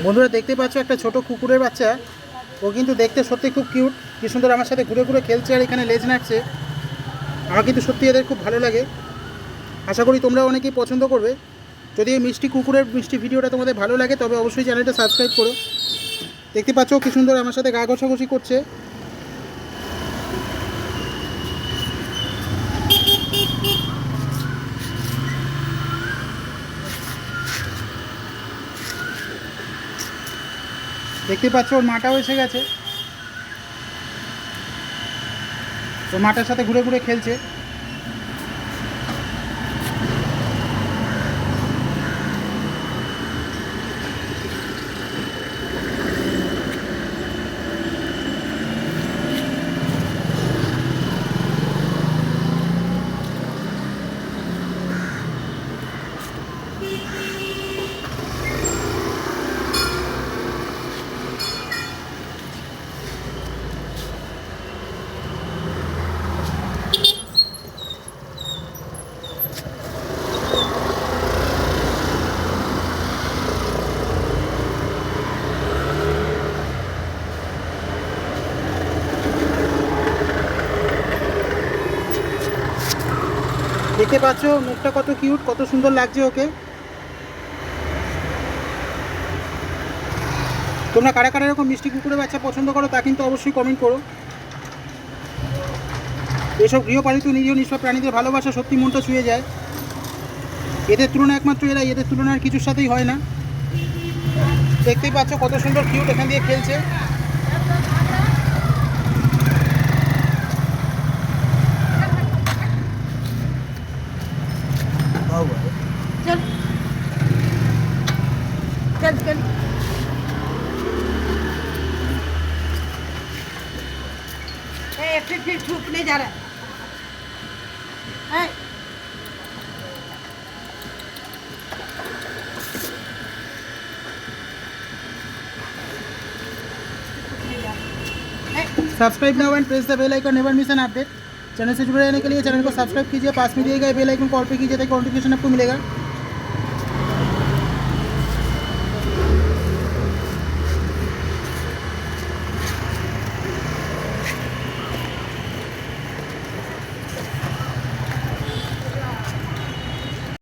বন্ধুরা দেখতে পাচ্ছ একটা ছোট কুকুরের বাচ্চা, ও কিন্তু দেখতে সত্যি খুব কিউট, কি সুন্দর আমার সাথে ঘুরে ঘুরে খেলছে আর এখানে লেজ নাড়ছে। আমার কিন্তু সত্যি এদের খুব ভালো লাগে। আশা করি তোমরা অনেকেই পছন্দ করবে। যদি এই মিষ্টি কুকুরের মিষ্টি ভিডিওটা তোমাদের ভালো লাগে তবে অবশ্যই চ্যানেলটা সাবস্ক্রাইব করো। দেখতে পাচ্ছ কি সুন্দর আমার সাথে গা ঘষাঘষি করছে। দেখতে পাচ্ছ ওর মাটাও এসে গেছে, ওর মাটার সাথে ঘুরে ঘুরে খেলছে। দেখতে পাচ্ছ মুখটা কত কিউট, কত সুন্দর লাগছে ওকে। তোমরা কারা কারা এরকম মিষ্টি কুকুরের বাচ্চা পছন্দ করো তা কিন্তু অবশ্যই কমেন্ট করো। এসব গৃহপালিত নিরীহ নিষ্পাপ প্রাণীদের ভালোবাসা সত্যি মনটা ছুঁয়ে যায়। এদের তুলনা একমাত্র এরা, এদের তুলনা আর কিছুর সাথেই হয় না। দেখতেই পাচ্ছ কত সুন্দর কিউট এখান দিয়ে খেলছে। चल चल चल फिर छूटने जा रहा है। Subscribe now and press the bell icon, never miss an update. Channel से जुड़े रहने के लिए चैनल को सब्सक्राइब कीजिए, पास में दिए गए बेल आइकन को ऑल पे कीजिए ताकि नोटिफिकेशन आपको मिलेगा।